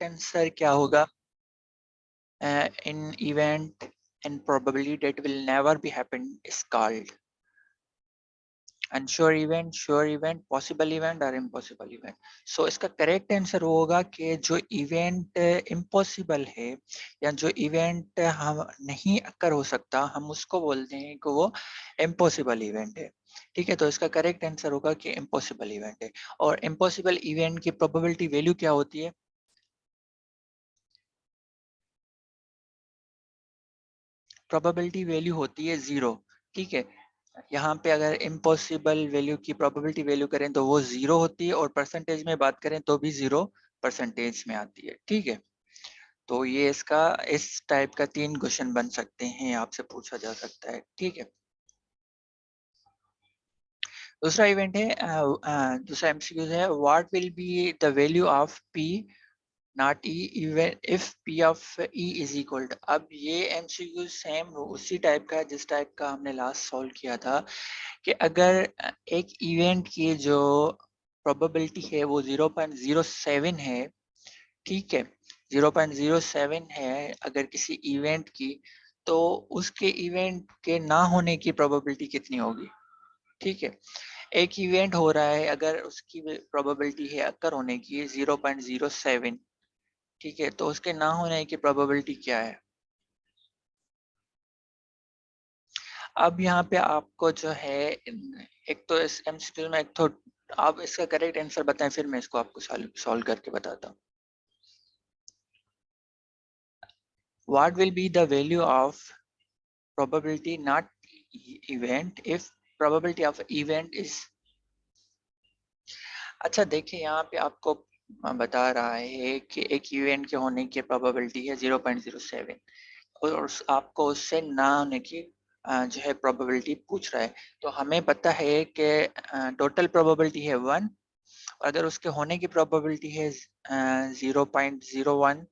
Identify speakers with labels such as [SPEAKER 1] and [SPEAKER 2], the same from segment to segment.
[SPEAKER 1] Correct answer क्या होगा? इन event and probability that will never be happen is called unsure event, sure event, possible event or impossible event. So इसका correct answer वो होगा कि जो event impossible है या जो इवेंट हम नहीं अकर हो सकता, हम उसको बोलते हैं कि वो इम्पॉसिबल इवेंट है। ठीक है, तो इसका करेक्ट आंसर होगा कि इम्पॉसिबल इवेंट है। और इम्पॉसिबल इवेंट की प्रोबेबिलिटी वैल्यू क्या होती है? प्रोबेबिलिटी वैल्यू होती है 0। ठीक है, यहाँ पे अगर इम्पॉसिबल वैल्यू की प्रोबेबिलिटी वैल्यू करें तो वो 0 होती है, और परसेंटेज में बात करें तो भी 0% में आती है। ठीक है, तो ये इसका इस टाइप का 3 क्वेश्चन बन सकते हैं, आपसे पूछा जा सकता है। ठीक है, दूसरा इवेंट है दूसरा एमसीक्यू है, what will be the value of P not E even if P of E is equal to. अब ये एमसीक्यू सेम उसी टाइप का है जिस टाइप का हमने लास्ट सॉल्व किया था, कि अगर एक इवेंट की जो प्रोबेबिलिटी है वो 0.07 है। ठीक है, 0.07 है अगर किसी इवेंट की, तो उसके इवेंट के ना होने की प्रोबेबिलिटी कितनी होगी? ठीक है, एक इवेंट हो रहा है, अगर उसकी प्रोबेबिलिटी है अकर होने की 0.07, ठीक है, तो उसके ना होने की प्रोबेबिलिटी क्या है? अब यहाँ पे आपको जो है एक तो इस एमसीक्यू में एक तो आप इसका करेक्ट आंसर बताएं, फिर मैं इसको आपको सॉल्व करके बताता हूँ। What will be the value of probability not event if probability of event is? अच्छा देखिए, यहाँ पे आपको बता रहा है कि एक इवेंट के होने की प्रोबेबिलिटी है 0.07, और आपको उससे ना होने की जो है प्रोबेबिलिटी पूछ रहा है। तो हमें पता है कि टोटल प्रोबेबिलिटी है 1, अगर उसके होने की प्रोबेबिलिटी है 0.01,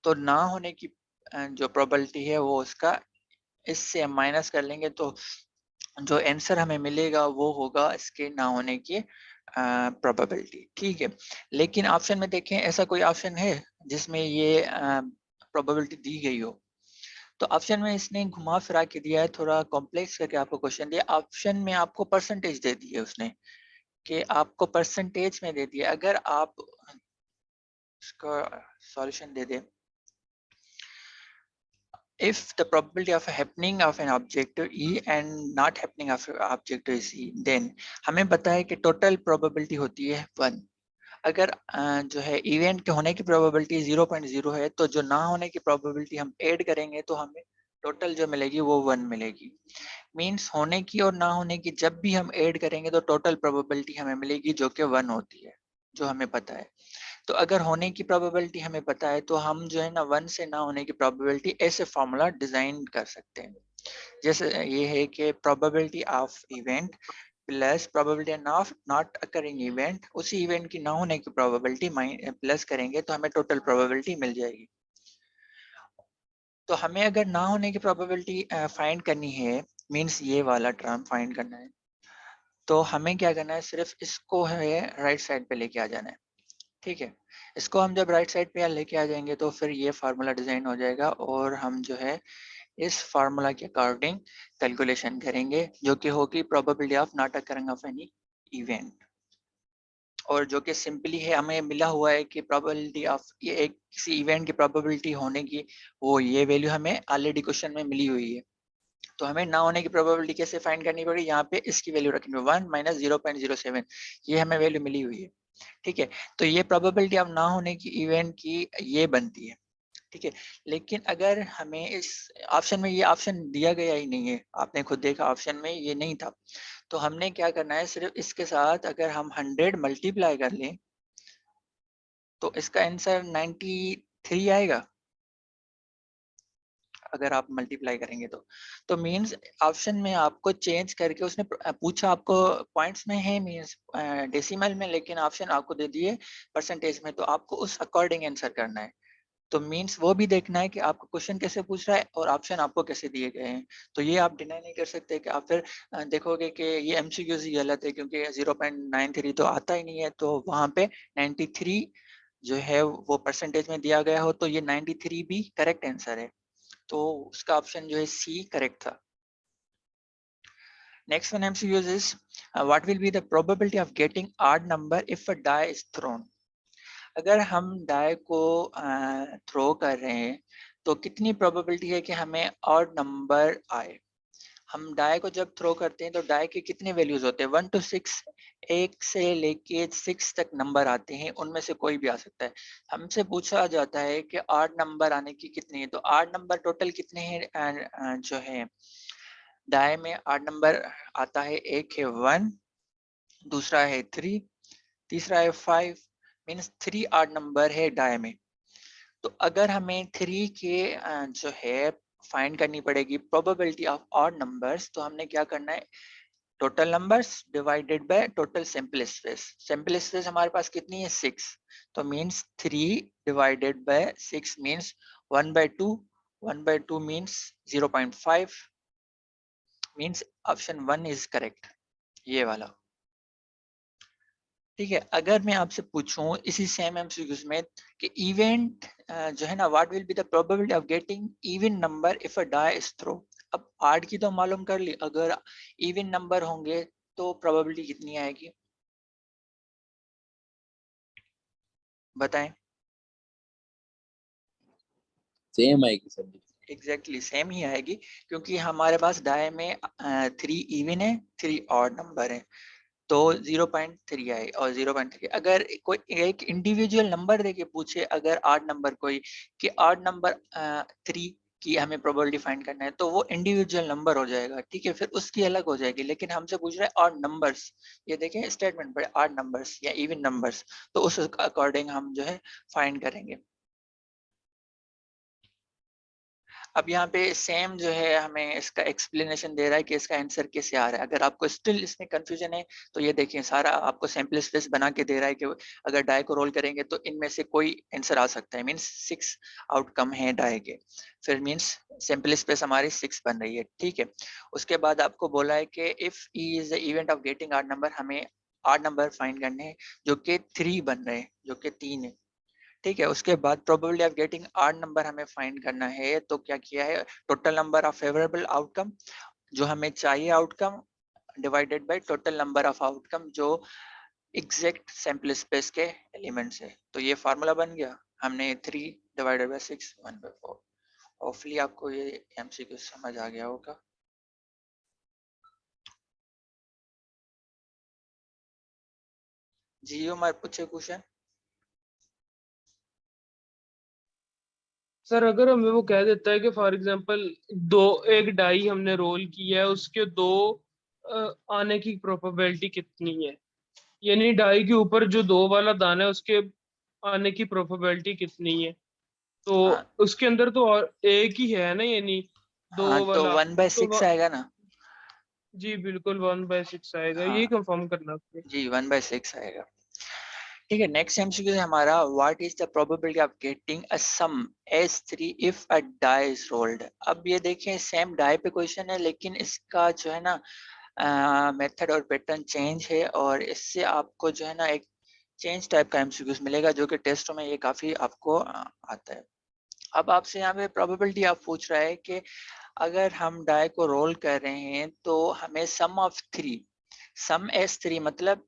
[SPEAKER 1] तो ना होने की जो प्रोबेबिलिटी है वो उसका इससे हम माइनस कर लेंगे, तो जो आंसर हमें मिलेगा वो होगा इसके ना होने की प्रोबेबिलिटी। ठीक है, लेकिन ऑप्शन में देखें, ऐसा कोई ऑप्शन है जिसमें ये प्रोबेबिलिटी दी गई हो? तो ऑप्शन में इसने घुमा फिरा के दिया है, थोड़ा कॉम्प्लेक्स करके आपको क्वेश्चन दिया। ऑप्शन में आपको परसेंटेज दे दी है उसने, कि आपको परसेंटेज में दे दिया। अगर आप इसका solution they they, if the probability of happening of an objective E and not happening of objective is E, then हमें पता है कि टोटल प्रोबेबिलिटी होती है 1। अगर जो है इवेंट के होने की प्रोबेबिलिटी 0.0 है, तो जो ना होने की प्रोबेबिलिटी हम ऐड करेंगे तो हमें टोटल जो मिलेगी वो 1 मिलेगी। मींस होने की और ना होने की जब भी हम ऐड करेंगे तो टोटल प्रोबेबिलिटी हमें मिलेगी जो कि 1 होती है, जो हमें पता है। तो अगर होने की प्रोबेबिलिटी हमें पता है, तो हम जो है ना 1 से ना होने की प्रोबेबिलिटी ऐसे फॉर्मूला डिजाइन कर सकते हैं। जैसे ये है कि probability of event plus probability of not occurring event, उसी इवेंट की ना होने की प्रोबेबिलिटी प्लस करेंगे तो हमें टोटल प्रोबेबिलिटी मिल जाएगी। तो हमें अगर ना होने की प्रोबेबिलिटी फाइंड करनी है, मींस ये वाला टर्म फाइंड करना है, तो हमें क्या करना है, सिर्फ इसको है राइट साइड पे लेके आ जाना है। ठीक है, इसको हम जब राइट साइड पे लेके आ जाएंगे तो फिर ये फार्मूला डिजाइन हो जाएगा, और हम जो है इस फार्मूला के अकॉर्डिंग कैलकुलेशन करेंगे, जो कि होगी probability of not occurring of any event. और जो कि सिंपली है, हमें मिला हुआ है कि प्रोबेबिलिटी ऑफ ये एक किसी इवेंट की प्रोबेबिलिटी होने की, वो ये वैल्यू हमें ऑलरेडी क्वेश्चन में मिली हुई है। तो हमें ना होने की प्रोबेबिलिटी कैसे फाइंड करनी पड़ेगी? यहाँ पे इसकी वैल्यू रखेंगे 1 माइनस 0.07, ये हमें वैल्यू मिली हुई है। ठीक है, तो ये प्रोबेबिलिटी ऑफ ना होने की इवेंट की ये बनती है। ठीक है, लेकिन अगर हमें इस ऑप्शन में ये ऑप्शन दिया गया ही नहीं है, आपने खुद देखा ऑप्शन में ये नहीं था, तो हमने क्या करना है, सिर्फ इसके साथ अगर हम 100 मल्टीप्लाई कर लें तो इसका आंसर 93 आएगा। अगर आप मल्टीप्लाई करेंगे तो मींस ऑप्शन में आपको चेंज करके उसने पूछा आपको पॉइंट्स में है, मींस डेसिमल में, लेकिन ऑप्शन आपको दे दिए परसेंटेज में, तो आपको उस अकॉर्डिंग आंसर करना है। तो मींस वो भी देखना है कि आपको क्वेश्चन कैसे पूछ रहा है और ऑप्शन आपको कैसे दिए गए हैं। तो ये आप डिनाई नहीं कर सकते कि आप फिर देखोगे कि ये एमसीक्यूज ही गलत है, क्योंकि 0.93 तो आता ही नहीं है, तो वहां पे 93 जो है वो परसेंटेज में दिया गया हो तो ये 93 भी करेक्ट आंसर है, तो उसका ऑप्शन जो है सी करेक्ट था। Next one MCQ is what will be the probability of getting odd number if a die is thrown? अगर हम die को थ्रो कर रहे हैं तो कितनी प्रोबेबिलिटी है कि हमें ऑड नंबर आए? हम डाई को जब थ्रो करते हैं तो डाई के कितने वैल्यूज होते हैं? 1 to 6, 1 से लेके 6 तक नंबर आते हैं, उनमें से कोई भी आ सकता है। हमसे पूछा जाता है कि ऑड नंबर आने की कितनी है, तो ऑड नंबर टोटल कितने हैं जो है डाई में? ऑड नंबर आता है, एक है 1, दूसरा है 3, तीसरा है 5, मीन्स 3 ऑड नंबर है डाई में। तो अगर हमें 3 के जो है फाइंड करनी पड़ेगी प्रोबेबिलिटी ऑफ ऑड नंबर्स, तो हमने क्या करना है? Total numbers divided by total sample space. Sample space हमारे पास कितनी है? 6, तो means 3 divided by 6 means 1/2, 1/2 means 0.5, means option 1 is correct, ये वाला। ठीक है, अगर मैं आपसे पूछूं इसी सेम एमसीक्यूज में कि इवेंट जो है ना, what will be the probability of getting even number if a die is throw. अब आर्ट की तो मालूम कर ली, अगर इवन नंबर होंगे तो प्रोबेबिलिटी कितनी आएगी बताएं?
[SPEAKER 2] सेम आएगी सर।
[SPEAKER 1] एग्जैक्टली सेम ही आएगी, क्योंकि हमारे पास डाई में 3 इवन है, 3 ऑड नंबर है, तो 0.3 आए। और 0.3 अगर कोई एक इंडिविजुअल नंबर देके पूछे, अगर आठ नंबर कोई कि आठ नंबर 3 की हमें प्रोबेबिलिटी फाइंड करना है, तो वो इंडिविजुअल नंबर हो जाएगा, ठीक है, फिर उसकी अलग हो जाएगी। लेकिन हमसे पूछ रहा है ऑड नंबर्स, ये देखें स्टेटमेंट पर ऑड नंबर्स या इवन नंबर्स, तो उस अकॉर्डिंग हम जो है फाइंड करेंगे। अब यहाँ पे सेम जो है हमें इसका एक्सप्लेनेशन दे रहा है कि इसका आंसर कैसे आ रहा है। अगर आपको स्टिल इसमें कंफ्यूजन है तो ये देखिए, सारा आपको सैंपल स्पेस बना के दे रहा है कि अगर डाई को रोल करेंगे तो इनमें से कोई आंसर आ सकता है, मीन्स 6 आउटकम है डाई के, फिर मीन्स सैंपल स्पेस हमारी 6 बन रही है, ठीक है। उसके बाद आपको बोला है कि if E is the event of getting odd number, हमें आड नंबर फाइंड करने हैं जो कि 3 बन रहे हैं, जो कि 3 है, ठीक है। उसके बाद probability of getting odd number हमें फाइंड करना है, तो क्या किया है? Total number of favourable outcome, जो हमें चाहिए outcome, divided by total number of outcome जो एग्जैक्ट सैंपल स्पेस के एलिमेंट्स है। तो ये फार्मूला बन गया, हमने 3 डिवाइडेड बाय 6 1/4। होपफुली आपको ये एमसीक्यू समझ आ गया होगा। जी उमर, पूछे क्वेश्चन।
[SPEAKER 3] सर अगर हमें वो कह देता है कि फॉर एग्जांपल दो, एक डाई हमने रोल किया है, उसके दो आने की प्रोबेबिलिटी कितनी है, यानी डाई के ऊपर जो 2 वाला दाना है उसके आने की प्रोबेबिलिटी कितनी है, तो
[SPEAKER 1] हाँ
[SPEAKER 3] उसके अंदर तो और एक ही है ना, यानी 2
[SPEAKER 1] हाँ, तो
[SPEAKER 3] वाला,
[SPEAKER 1] 1/6 आएगा ना।
[SPEAKER 3] जी बिल्कुल 1/6 आएगा, यही
[SPEAKER 1] हाँ
[SPEAKER 3] कंफर्म करना आपको।
[SPEAKER 1] जी, 1/6 आएगा। ठीक है, नेक्स्ट एमसीक्यू है हमारा, what is the probability of getting a sum S3 if a die is rolled. अब ये देखें सेम डाई पे क्वेश्चन है, लेकिन इसका जो है ना मेथड और पैटर्न चेंज है, और इससे आपको जो है ना एक चेंज टाइप का एमसीक्यूज मिलेगा, जो कि टेस्टों में ये काफी आपको आता है। अब आपसे यहाँ पे प्रोबेबिलिटी आप पूछ रहा है कि अगर हम डाई को रोल कर रहे हैं तो हमें सम ऑफ 3, सम S3 मतलब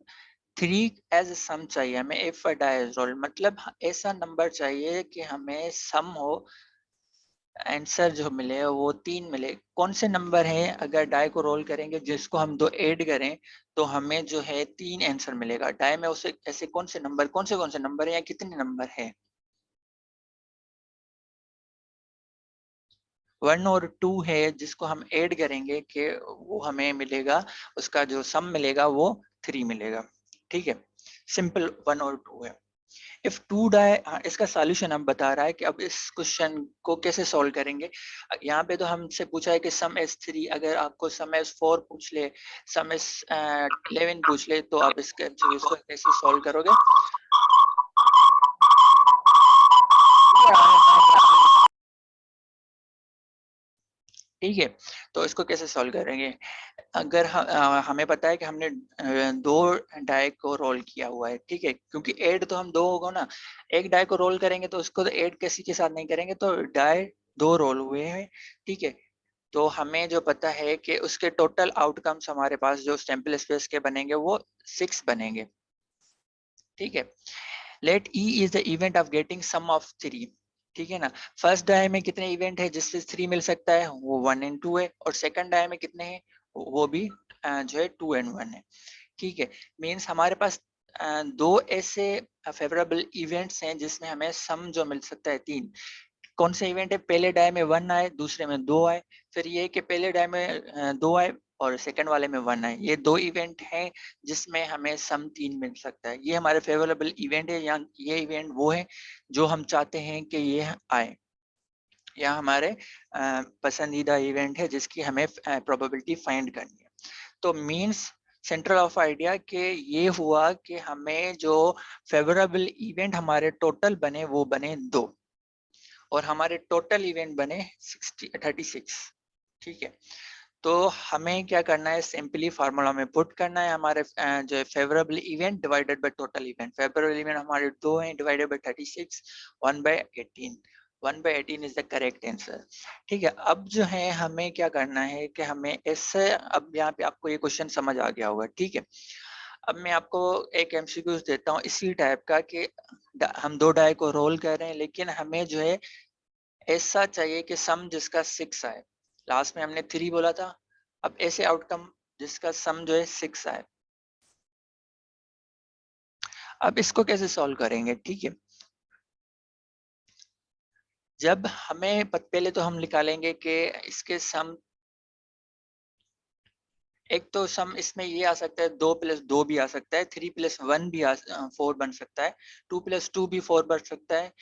[SPEAKER 1] 3 एज सम चाहिए हमें, if a die is rolled मतलब ऐसा नंबर चाहिए कि हमें सम हो, आंसर जो मिले वो 3 मिले। कौन से नंबर हैं अगर डाई को रोल करेंगे जिसको हम 2 ऐड करें तो हमें जो है 3 आंसर मिलेगा? डाई में उसे ऐसे कौन से नंबर है या कितने नंबर है? 1 और 2 है जिसको हम ऐड करेंगे कि वो हमें मिलेगा, उसका जो सम मिलेगा वो 3 मिलेगा, ठीक है। सिंपल 1 और 2 है। इफ टू डाई, इसका सॉल्यूशन हम बता रहा है कि अब इस क्वेश्चन को कैसे सॉल्व करेंगे। यहाँ पे तो हमसे पूछा है कि सम S3, अगर आपको सम S4 पूछ ले, सम S11 पूछ ले, तो आप इसको कैसे सॉल्व करोगे? ठीक है, तो इसको कैसे सॉल्व करेंगे? अगर हमें पता है कि हमने 2 डाई को रोल किया हुआ है, ठीक है, क्योंकि ऐड तो हम 2 होगा ना, एक डाई को रोल करेंगे तो उसको तो ऐड किसी के साथ नहीं करेंगे, तो डाई 2 रोल हुए हैं, ठीक है। तो हमें जो पता है कि उसके टोटल आउटकम्स हमारे पास जो सैंपल स्पेस के बनेंगे वो 6 बनेंगे, ठीक है। Let E is the event of getting sum of 3, ठीक है ना। फर्स्ट डाई में कितने इवेंट है जिससे 3 मिल सकता है, वो 1 एंड 2 है, और सेकंड डाई में कितने हैं, वो भी जो है 2 एंड 1 है, ठीक है। मींस हमारे पास 2 ऐसे फेवरेबल इवेंट्स हैं जिसमें हमें सम जो मिल सकता है 3। कौन से इवेंट है, पहले डाई में 1 आए, दूसरे में 2 आए, फिर ये कि पहले डाई में 2 आए और सेकंड वाले में 1 आए। ये 2 इवेंट हैं जिसमें हमें सम 3 मिल सकता है। ये हमारे फेवरेबल इवेंट है, या ये इवेंट वो है जो हम चाहते हैं कि ये आए, या हमारे पसंदीदा इवेंट है जिसकी हमें प्रोबेबिलिटी फाइंड करनी है। तो मींस सेंट्रल ऑफ आइडिया के ये हुआ कि हमें जो फेवरेबल इवेंट हमारे टोटल बने वो बने 2, और हमारे टोटल इवेंट बने 36, ठीक है। तो हमें क्या करना है, सिंपली फार्मूला में पुट करना है हमारे जो favourable event divided by total event. Favourable event हमारे 2 हैं, divided by 36, 1/18। 1/18 is the correct answer, ठीक है। अब जो है हमें क्या करना है कि हमें ऐसे, अब यहाँ पे आपको ये क्वेश्चन समझ आ गया होगा, ठीक है। अब मैं आपको एक एमसीक्यूज देता हूँ इसी टाइप का कि हम 2 डाई को रोल कर रहे हैं, लेकिन हमें जो है ऐसा चाहिए कि सम जिसका 6 आए। लास्ट में हमने 3 बोला था, अब ऐसे आउटकम जिसका सम जो है 6 आए। अब इसको कैसे सॉल्व करेंगे, ठीक है। जब हमें पहले तो हम निकालेंगे कि इसके सम, एक तो सम इसमें ये आ सकता है 2 + 2 भी आ सकता है, 3 + 1 भी 4 बन सकता है, 2 + 2 भी 4 बन सकता है,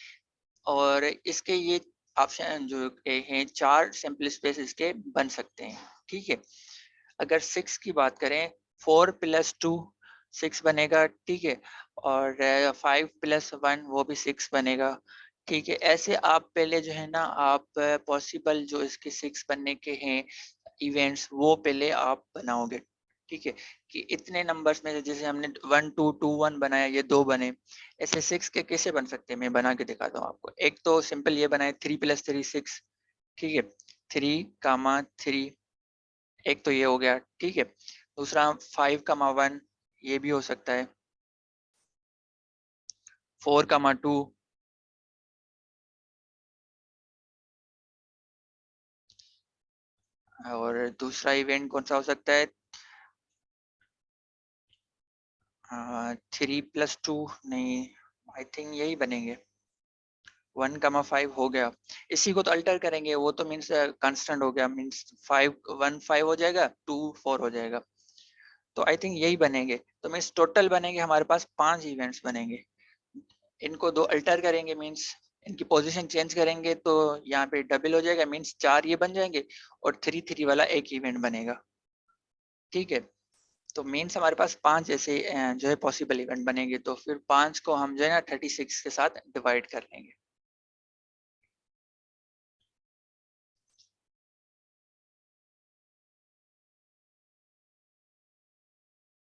[SPEAKER 1] और इसके ये ऑप्शन जो हैं 4 सैंपल स्पेस इसके बन सकते हैं, ठीक है। अगर 6 की बात करें, 4 + 2 6 बनेगा, ठीक है, और 5 + 1 वो भी 6 बनेगा, ठीक है। ऐसे आप पहले जो है ना, आप पॉसिबल जो इसके 6 बनने के हैं इवेंट्स वो पहले आप बनाओगे, ठीक है, कि इतने नंबर्स में से जैसे हमने 1 2 2 1 बनाया, ये 2 बने, ऐसे 6 के कैसे बन सकते हैं मैं बना के दिखाता हूँ आपको। एक तो सिंपल ये बनाए 3 + 3 6, ठीक है, 3, एक तो ये हो गया, ठीक है। दूसरा 5, 1 ये भी हो सकता है, 4, 2, और दूसरा इवेंट कौन सा हो सकता है, 3 + 2 नहीं, आई थिंक यही बनेंगे, 1, 5 हो गया। इसी को तो अल्टर करेंगे, वो तो मीन्स कांस्टेंट हो गया, मीन्स 1 5 हो जाएगा, 2 4 हो जाएगा, तो आई थिंक यही बनेंगे। तो मीन्स टोटल बनेंगे हमारे पास 5 इवेंट्स बनेंगे। इनको 2 अल्टर करेंगे, मीन्स इनकी पोजीशन चेंज करेंगे, तो यहाँ पे डबल हो जाएगा, मीन्स 4 ये बन जाएंगे, और 3 3 वाला एक इवेंट बनेगा, ठीक है। तो मीन्स हमारे पास 5 ऐसे जो है पॉसिबल इवेंट बनेंगे, तो फिर 5 को हम जो है ना 36 के साथ डिवाइड कर लेंगे।